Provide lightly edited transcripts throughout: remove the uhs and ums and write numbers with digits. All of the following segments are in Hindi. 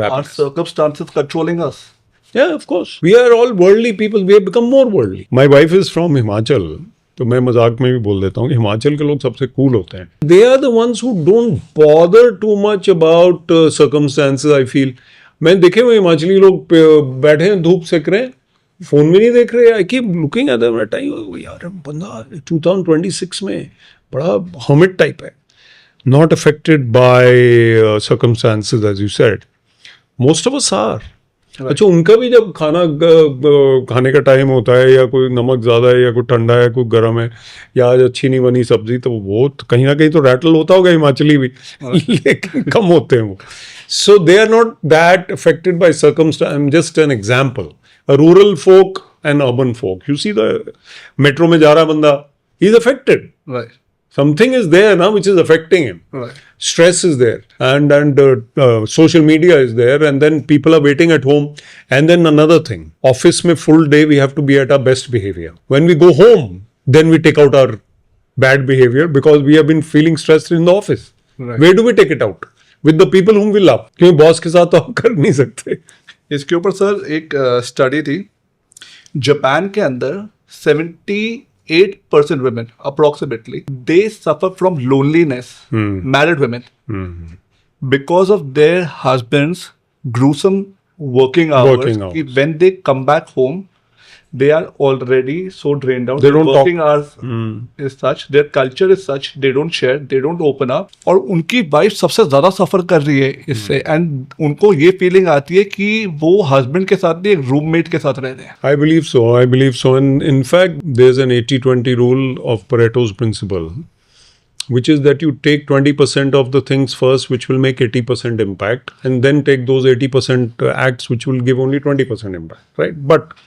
Are circumstances controlling us? Yeah, of course. We are all worldly people. We have become more worldly. My wife is from Himachal. तो मैं मजाक में भी बोल देता हूँ कि हिमाचल के लोग सबसे कूल होते हैं. They are the ones who don't bother too much about circumstances, I feel. मैंने देखे हुए हिमाचली लोग बैठे हैं, धूप सेक रहे हैं, फोन भी नहीं देख रहे. I keep looking at them at time. यार बंदा 2026 में बड़ा hermit type है. Not affected by circumstances, as you said. Most of us are. अच्छा, उनका भी जब खाने का टाइम होता है, या कोई नमक ज़्यादा है, या कोई ठंडा है, कोई गर्म है, या आज अच्छी नहीं बनी सब्जी, तो वो कहीं ना कहीं तो रैटल होता होगा हिमाचली भी, लेकिन कम होते हैं वो. So they are not that affected by circumstance. I am just an example. Rural folk and urban folk. You see the metro में जा रहा बंदा, he is affected. Right. Something is there now which is affecting him. Right. Stress is there, and social media is there, and then people are waiting at home. And then another thing, office mein full day we have to be at our best behavior. When we go home, then we take out our bad behavior because we have been feeling stressed in the office. Right. Where do we take it out? With the people whom we love. क्योंकि बॉस के साथ तो हम कर नहीं सकते. इसके ऊपर सर एक स्टडी थी. जापान के अंदर 78% women approximately they suffer from loneliness. Married women, because of their husbands' gruesome working hours. कि when they come back home, they are already so drained out. They don't talk. Working hours is such, their culture is such, they don't share, they don't open up. और उनकी वाइफ सबसे ज्यादा सफर कर रही है इससे, एंड उनको ये फीलिंग आती है कि वो हस्बैंड के साथ नहीं, एक रूममेट के साथ रह रहे हैं. I believe so. And in fact, there's an 80-20 rule of Pareto's principle, which is that you take 20% of the things first, which will make 80% impact, and then take those 80% acts, which will give only 20% impact, right? But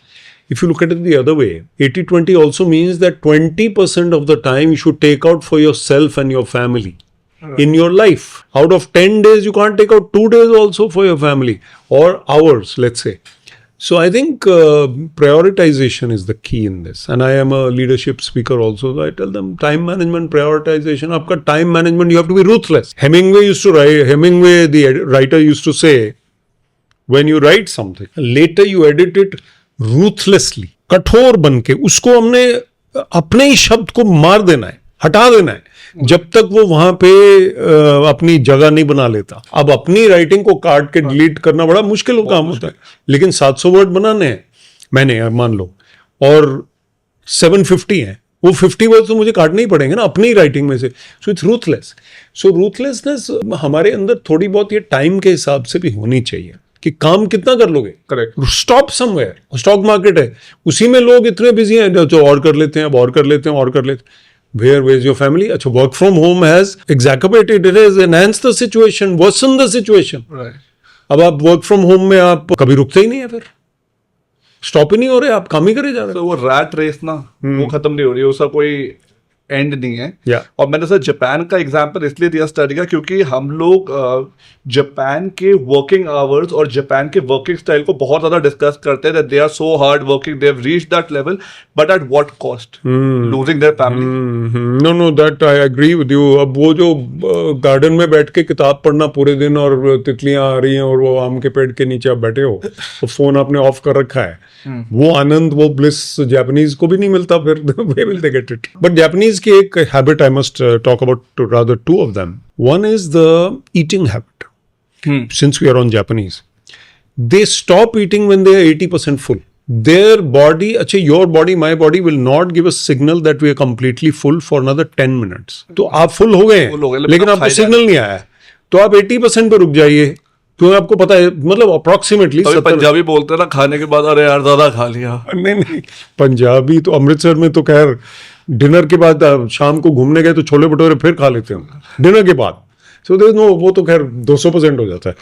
if you look at it the other way, 80-20 also means that 20% of the time you should take out for yourself and your family. In your life. Out of 10 days, you can't take out 2 days also for your family, or hours, let's say. So I think prioritization is the key in this. And I am a leadership speaker also. So I tell them time management, prioritization. Aapka time management, you have to be ruthless. Hemingway, the writer, used to say, when you write something, later you edit it ruthlessly. कठोर बनके उसको हमने अपने ही शब्द को मार देना है, हटा देना है, जब तक वो वहां पे अपनी जगह नहीं बना लेता. अब अपनी राइटिंग को काट के डिलीट करना बड़ा मुश्किल काम होता है, लेकिन 700 वर्ड बनाने हैं मैंने, मान लो, और 750 हैं, वो 50 वर्ड तो मुझे काटने ही पड़ेंगे ना अपनी राइटिंग में से. So it's ruthless. So ruthlessness हमारे अंदर थोड़ी बहुत ये टाइम के हिसाब से भी होनी चाहिए कि काम कितना कर लोगे. Correct. Stop somewhere. Stock market है, उसी में लोग इतने बिजी हैं, जो और कर लेते हैं, अब और कर लेते हैं, और कर लेते हैं. Where is your family? अच्छा, work from home has exacerbated, it has enhanced the situation, worsened the situation. Right. अब आप work from home में आप कभी रुकते ही नहीं है, फिर स्टॉप ही नहीं हो रहे, आप काम ही करे जा रहे. तो वो रैट रेस ना, वो खत्म नहीं हो रही है, उसका कोई एंड नहीं है. और मैंने सर जापान का एग्जांपल इसलिए दिया स्टडी का क्योंकि हम लोग जापान के वर्किंग आवर्स और जापान के वर्किंग स्टाइल को बहुत ज्यादा डिस्कस करते हैं. They are so hard working, they have reached that level, but at what cost? Losing their family. No that I agree with you. अब वो जो गार्डन में बैठ के किताब पढ़ना पूरे दिन, और तितलियां आ रही हैं, और वो आम के पेड़ के नीचे आप बैठे हो, तो फोन आपने ऑफ कर रखा है, वो आनंद, वो ब्लिस जापानीज को भी नहीं मिलता. फिर वे will they get it. But Japanese की एक habit, I must talk about rather 2 of them. One is the eating habit. Since we are on Japanese, they stop eating when they are 80% full. Their body, your body, my body will not give a signal that we are completely full for another 10 minutes. तो आप full हो गए हैं, लेकिन आपको सिग्नल नहीं आया है, तो आप 80% पे रुक जाइए. तो आपको पता है, मतलब अप्रोक्सीमेटली पंजाबी बोलते हैं ना, खाने के बाद अरे यार ज्यादा खा लिया. नहीं, पंजाबी तो अमृतसर में तो खैर डिनर के बाद शाम को घूमने गए तो छोले भटूरे फिर खा लेते हैं डिनर के बाद. सो देयर नो, वो तो खैर 200% हो जाता है.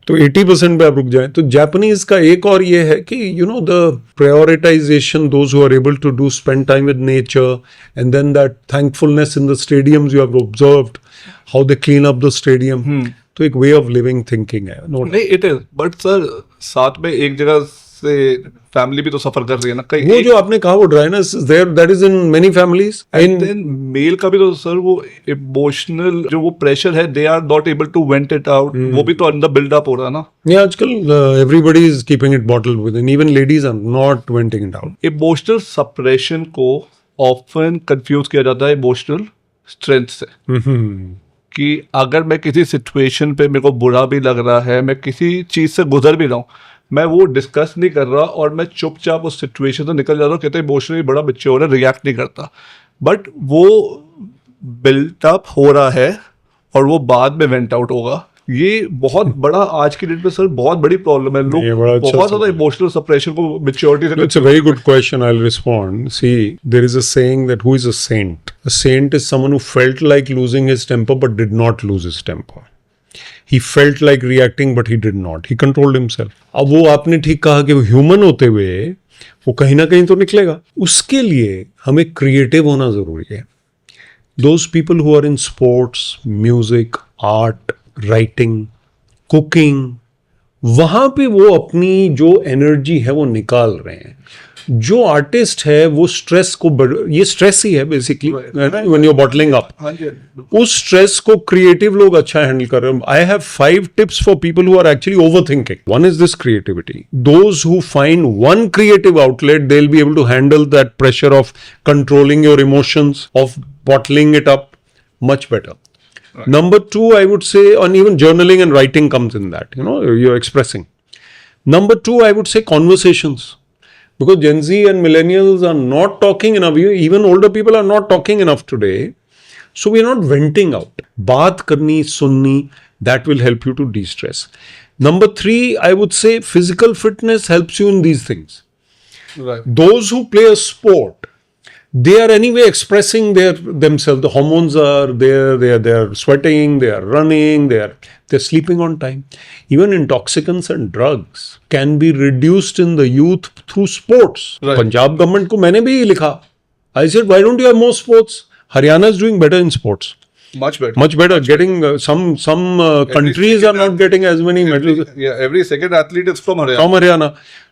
तो 80% पे आप रुक जाएं. तो जापानीज का एक और ये है कि you know the prioritization, those who are able to do spend time with nature, and then that thankfulness in the stadiums you have observed how they clean up the stadium. तो एक वे ऑफ लिविंग थिंकिंग है. नहीं, इट इज. बट सर साथ में एक जगह से फैमिली भी तो सफर कर रही है ना कहीं। वो जो आपने कहा वो dryness there, that is in many families. And then male का भी तो सर वो इमोशनल जो वो प्रेशर है, they are not able to vent it out, वो भी तो अंदर बिल्डअप हो रहा है ना। Yeah, आजकल everybody is keeping it bottled within. Even ladies are not venting it out. Emotional suppression को ऑफन कंफ्यूज किया जाता है इमोशनल स्ट्रेंथ से, कि अगर मैं किसी सिचुएशन पे मेरे को बुरा भी लग रहा है, मैं किसी चीज से गुजर भी रहा हूँ, मैं वो डिस्कस नहीं कर रहा और मैं चुपचाप उस सिचुएशन से निकल जाता हूँ, कहते हैं इमोशनली बड़ा मैच्योर है, रिएक्ट नहीं करता, बट वो बिल्टअप हो रहा है और वो बाद में वेंट आउट होगा। ये बहुत बड़ा आज की डेट में सर बहुत बड़ी प्रॉब्लम है। ये लोग बड़ा अच्छा बहुत ज्यादा इमोशनल सप्रेशन को मैच्योरिटी से। It's a very good question. I'll respond. See, there is a saying that who is a saint? A saint is someone who felt like losing his temper but did not lose his temper. He felt like reacting but he did not. He controlled himself. अब वो आपने ठीक कहा कि वो ह्यूमन होते हुए वो कहीं ना कहीं तो निकलेगा। उसके लिए हमें क्रिएटिव होना जरूरी है। Those people who are in sports, music, art, writing, cooking, वहाँ पे वो अपनी जो एनर्जी है वो निकाल रहे हैं। जो आर्टिस्ट है वो स्ट्रेस को ये स्ट्रेस ही है basically, when you bottling up, उस स्ट्रेस को क्रिएटिव लोग अच्छा हैंडल कर रहे हैं। I have 5 tips for people who are actually overthinking. One is this creativity. Those who find one creative outlet, they will be able to handle that pressure of controlling your emotions, of bottling it up much better. Right. Number 2, I would say, and even journaling and writing comes in that, you know, you're expressing. Number 2, I would say conversations. Because Gen Z and millennials are not talking enough. Even older people are not talking enough today. So we are not venting out. Baat karni, sunni, that will help you to de-stress. Number 3, I would say physical fitness helps you in these things. Right. Those who play a sport, they are anyway expressing themselves. The hormones are there. They are sweating. They are running. They're sleeping on time. Even intoxicants and drugs can be reduced in the youth through sports. Right. Punjab government को मैंने भी लिखा. I said, why don't you have more sports? Haryana is doing better in sports. Much better. Much better. Getting some countries are not getting as many medals. Yeah, every second athlete is from Haryana. From Haryana.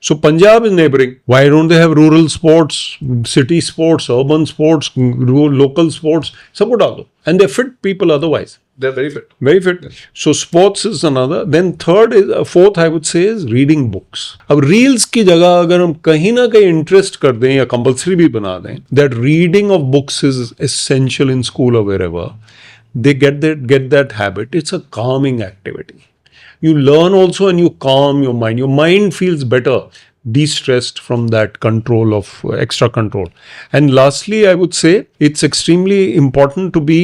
So Punjab is neighboring. Why don't they have rural sports, city sports, urban sports, local sports? सबको डाल दो. And they fit people otherwise. They're very fit. Very fit. So sports is another. Then fourth I would say is reading books. अब reels की जगह अगर हम कहीं ना कहीं interest कर दें या compulsory भी बना दें, that reading of books is essential in school or wherever. They get that habit. It's a calming activity. You learn also and you calm your mind. Your mind feels better, de-stressed from that control of extra control. And lastly, I would say it's extremely important to be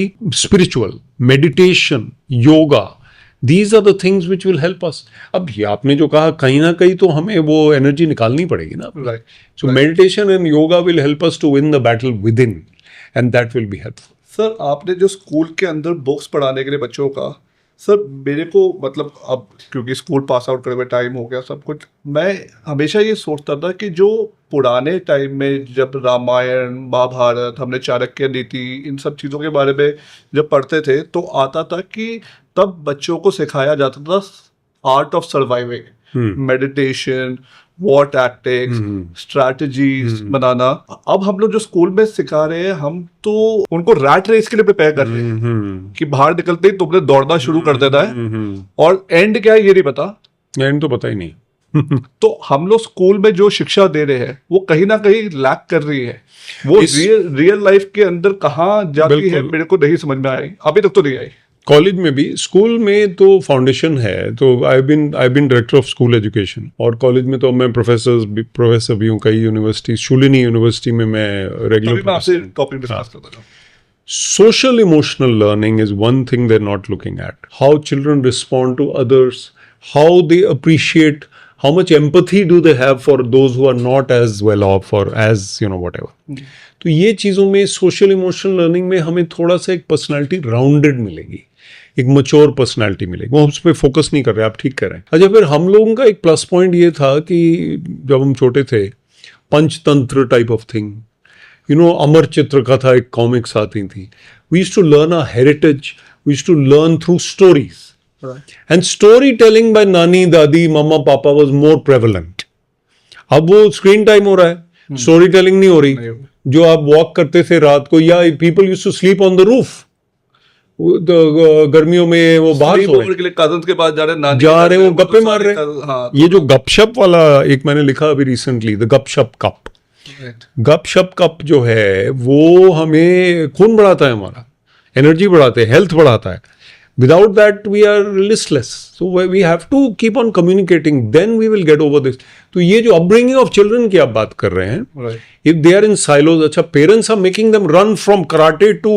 spiritual. Meditation, yoga. These are the things which will help us. अब ये आपने जो कहा कहीं ना कहीं तो हमें वो एनर्जी निकालनी पड़ेगी ना. Right. So meditation and yoga will help us to win the battle within, and that will be helpful. Sir आपने जो स्कूल के अंदर बुक्स पढ़ाने के लिए बच्चों का, सर मेरे को मतलब अब क्योंकि स्कूल पास आउट करे हुए टाइम हो गया सब कुछ, मैं हमेशा ये सोचता था कि जो पुराने टाइम में जब रामायण महाभारत, हमने चाणक्य नीति, इन सब चीज़ों के बारे में जब पढ़ते थे तो आता था कि तब बच्चों को सिखाया जाता था art of surviving, meditation, war tactics, strategies बनाना। अब हम लोग जो स्कूल में सिखा रहे हैं, हम तो उनको रैट रेस के लिए प्रिपेयर कर रहे हैं कि बाहर निकलते ही तुमने दौड़ना शुरू कर देना है और एंड क्या है ये नहीं पता। एंड तो पता ही नहीं। तो हम लोग स्कूल में जो शिक्षा दे रहे हैं वो कहीं ना कहीं लैक कर रही है। वो रियल लाइफ के अंदर कहाँ जाती है मेरे को नहीं समझ में आई, अभी तक तो नहीं आई। कॉलेज में भी, स्कूल में तो फाउंडेशन है। तो I been director of school education, और कॉलेज में तो मैं प्रोफेसर भी हूँ कई यूनिवर्सिटी, शूलिनी यूनिवर्सिटी में मैं रेगुलर टॉपिक डिस्कस करता हूँ। Social emotional learning is one thing they're not looking at. How children respond to others, how they appreciate, how much empathy do they have for those who are not as well off or as, whatever. तो ये चीज़ों में social emotional learning में हमें थोड़ा सा एक पर्सनालिटी राउंडेड मिलेगी, एक मच्योर पर्सनालिटी मिलेगी। वो हम उस पर फोकस नहीं कर रहे, आप ठीक कर रहे हैं। अच्छा, फिर हम लोगों का एक प्लस पॉइंट ये था कि जब हम छोटे थे, Panchatantra type of thing, Amar Chitra Katha एक कॉमिक्स आती थी। We used to learn a heritage, we used to learn through stories, and story telling by nani, dadi, मम्मा, पापा वाज मोर प्रेवलेंट। अब वो स्क्रीन टाइम हो रहा है, स्टोरी टेलिंग नहीं हो रही। जो आप वॉक करते थे रात को, या people used to sleep on the roof, गर्मियों में वो बाहर सो रहे के लिए कजन्स के पास जा रहे वो गप्पे मार रहे। हाँ, ये जो गपशप वाला एक मैंने लिखा अभी रिसेंटली, द गपशप कप, गपशप कप जो है वो हमें खून बढ़ाता है, हमारा एनर्जी बढ़ाता है, हेल्थ बढ़ाता है। Without that, we are listless. So we have to keep on communicating. Then we will get over this. तो ये जो upbringing of children की आप बात कर रहे हैं, if they are in silos, अच्छा parents are making them run from karate to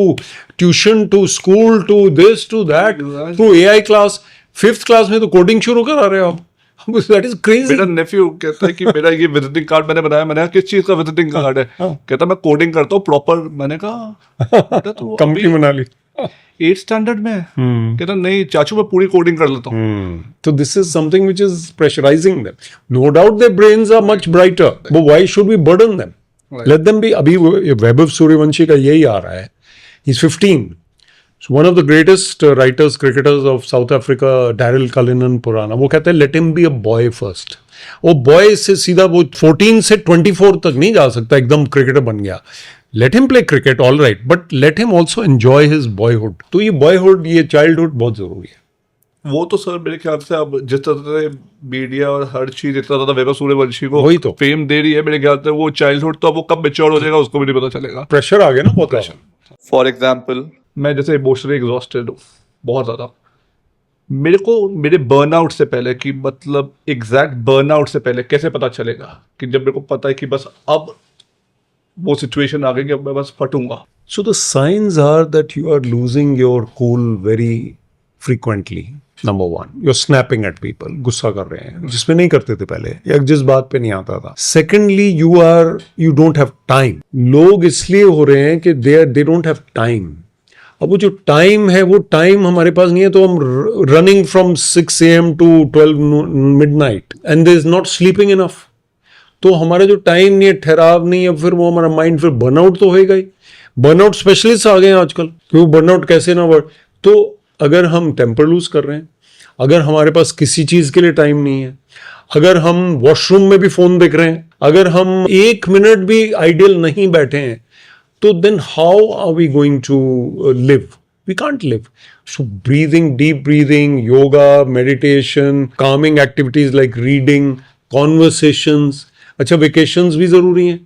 tuition to school to this to that to AI class. 5th class में तो coding शुरू करा रहे हो आप. That is crazy. मेरा nephew कहता है कि मेरा ये विजिटिंग कार्ड मैंने बनाया। मैंने कहा किस चीज का विजिटिंग कार्ड है? कहता मैं कोडिंग करता हूँ प्रॉपर। मैंने कहा कंपनी बना ली। 8th स्टैंडर्ड में कहता नहीं चाचू मैं पूरी कोडिंग कर लेता हूँ। तो this is something which is pressurising them. No doubt their brains are much brighter, but why should we burden them? Let them be. अभी वैभव सूर्यवंशी का यही आ रहा है, he is 15, one of the greatest writers cricketers of South Africa, Daryl Cullinan पुराना, वो कहते हैं let him be a boy first. वो बॉय से सीधा वो 14 से 24 तक नहीं जा सकता एकदम क्रिकेटर बन गया। Let him play cricket, all right, but let him also enjoy his boyhood. तो ये बॉयहुड, ये चाइल्डहुड बहुत जरूरी है। वो तो सर मेरे ख्याल से अब जिस तरह से मीडिया और हर चीज इतना ज्यादा वैभव सूर्यवंशी को वही तो फेम दे रही है, मेरे ख्याल से वो चाइल्डहुड तो अब वो कब मैच्योर हो जाएगा उसको भी नहीं पता चलेगा। प्रेशर आ गया ना बहुत प्रेशर। फॉर एग्जाम्पल मैं जैसे इमोशनली एग्जॉस्टेड हूँ बहुत ज्यादा। मेरे को मेरे बर्नआउट से पहले कि मतलब एग्जैक्ट बर्नआउट से पहले कैसे पता चलेगा कि जब मेरे को पता है कि बस अब वो सिचुएशन आ गई कि अब मैं बस फटूंगा। So the signs are that you are losing your cool very frequently. Number one, you're snapping at people, गुस्सा कर रहे हैं जिसमें नहीं करते थे पहले, या जिस बात पे नहीं आता था। Secondly, you don't have time. लोग इसलिए हो रहे हैं कि they don't have time. अब वो जो टाइम है वो टाइम हमारे पास नहीं है, तो हम running from 6 AM to 12 midnight and there is not sleeping enough. तो हमारा जो टाइम नहीं है, ठहराव नहीं है, फिर वो हमारा माइंड फिर बर्नआउट तो होएगा ही। बर्नआउट स्पेशलिस्ट आ गए हैं आजकल, क्यों बर्नआउट कैसे ना बढ़। तो अगर हम टेम्पर लूज कर रहे हैं, अगर हमारे पास किसी चीज के लिए टाइम नहीं है, अगर हम वॉशरूम में भी फोन देख रहे हैं, अगर हम 1 मिनट भी आइडियल नहीं बैठे हैं, तो then how are we going to live? We can't live. So breathing, deep breathing, yoga, meditation, calming activities like reading, conversations. अच्छा वेकेशंस भी जरूरी हैं,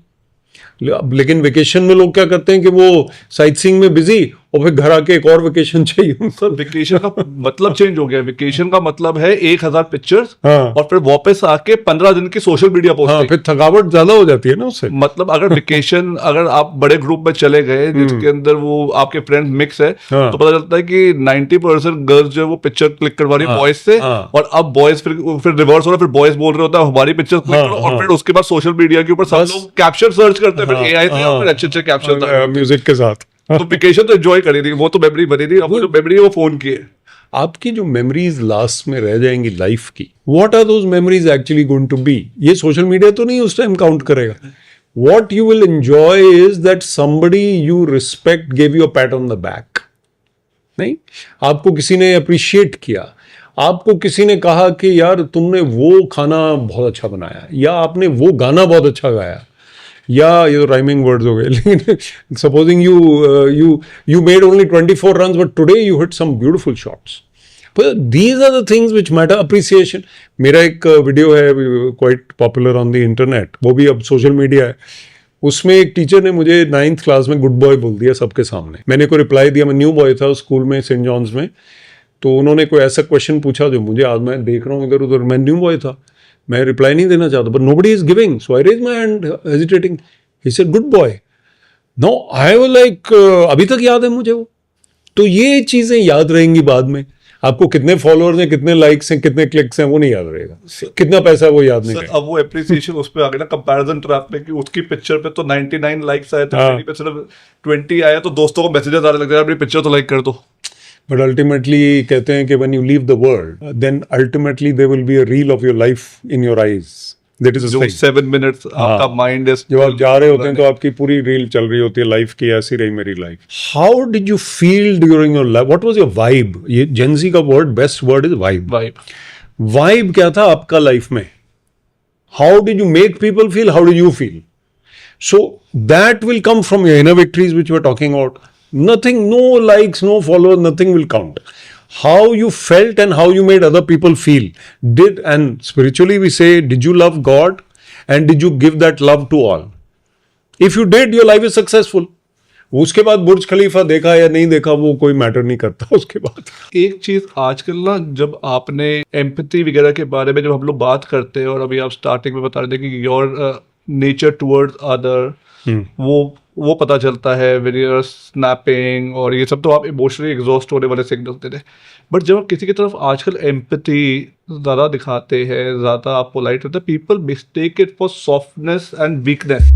लेकिन वेकेशन में लोग क्या करते हैं कि वो साइट सीइंग में बिजी और फिर घर आके एक और वेकेशन चाहिए। सर वेकेशन का मतलब चेंज हो गया। वेकेशन का मतलब है 1000 पिक्चर्स हाँ। और फिर वापस आके 15 दिन की सोशल मीडिया पोस्ट। हाँ, फिर थकावट ज्यादा हो जाती है ना उससे। मतलब अगर वेकेशन अगर आप बड़े ग्रुप में चले गए जिसके अंदर वो आपके फ्रेंड मिक्स है, हाँ। तो पता चलता है कि 90% गर्ल्स जो है वो पिक्चर क्लिक करवा रही है बॉयज से, और अब बॉयज फिर रिवर्स हो रहा है, फिर बॉयज बोल रहे होता है हमारी पिक्चर क्लिक करो, और फिर उसके बाद सोशल मीडिया के ऊपर सब लोग कैप्शन सर्च करते हैं, फिर एआई से फिर अच्छे कैप्शन म्यूजिक के साथ। तो वेकेशन तो एंजॉय करी थी, वो तो मेमोरी बनी थी। अब जो मेमोरी है वो फोन की है। आपकी जो मेमोरीज लास्ट में रह जाएंगी लाइफ की, what are those memories actually going to be? ये सोशल मीडिया तो नहीं उस टाइम काउंट करेगा। What you will enjoy is that somebody you respect gave you a pat on the back. नहीं, आपको किसी ने अप्रिशिएट किया, आपको किसी ने कहा कि यार तुमने वो खाना बहुत अच्छा बनाया, या आपने वो गाना बहुत अच्छा गाया, या ये तो राइमिंग वर्ड्स हो गए, लेकिन supposing you made only 24 runs but today you hit some beautiful shots. But these are the things which matter. Appreciation. मेरा एक वीडियो है quite popular on the internet, वो भी अब सोशल मीडिया है। उसमें एक टीचर ने मुझे 9th क्लास में गुड बॉय बोल दिया सबके सामने। मैंने को रिप्लाई दिया, मैं न्यू बॉय था स्कूल में सेंट जॉन्स में, तो उन्होंने कोई ऐसा क्वेश्चन पूछा जो मुझे आज मैं देख रहा हूँ इधर उधर, मैं न्यू बॉय था, मैं रिप्लाई नहीं देना चाहता, but nobody is giving, so I raise my hand hesitating. He said good boy. No I was like अभी तक याद है मुझे वो। तो ये चीजें याद रहेंगी बाद में। आपको कितने फॉलोअर्स हैं, कितने लाइक्स हैं, कितने क्लिक्स हैं, वो नहीं याद रहेगा। कितना पैसा है वो याद नहीं रहेगा। अब वो एप्रिसिएशन उस पे आ गया ना, कंपैरिजन ट्रैप में, कि उसकी पिक्चर पे तो 99 लाइक्स आए थे, मेरी पे सिर्फ 20 आया, तो दोस्तों को मैसेजेस आने लग गए अपनी पिक्चर तो लाइक कर दो। बट अल्टीमेटली कहते हैं कि when you leave the world then ultimately there will be a reel of your life in your eyes. That is जो 7 मिनट्स आपका माइंड इज, जब आप जा रहे होते हैं तो आपकी पूरी रील चल रही होती है लाइफ की, ऐसी रही मेरी life. How did you feel during your life? What was your vibe? ये जेनजी का word, best word is vibe. Vibe क्या था आपका लाइफ में? How did you make people feel? How do you feel? So that will come from your inner victories, which we're talking about. Nothing, no likes, no followers, nothing will count. How you felt and how you made other people feel. And spiritually we say, did you love God? And did you give that love to all? If you did, your life is successful. उसके बाद बुर्ज खलीफा देखा या नहीं देखा वो कोई मैटर नहीं करता उसके बाद. एक चीज आजकल ना, जब आपने एम्पैथी वगैरह के बारे में जब हम लोग बात करते हैं, और अभी आप स्टार्टिंग में बता रहे थे कि योर नेचर टुवर्ड्स अदर, वो पता चलता है व्हेन यू आर स्नैपिंग और ये सब, तो आप इमोशनली एग्जॉस्ट होने वाले सिग्नल्स देते हैं. बट जब आप किसी की तरफ आजकल एम्पैथी ज़्यादा दिखाते हैं, ज़्यादा आप पोलाइट होते हैं, people mistake it for softness and weakness.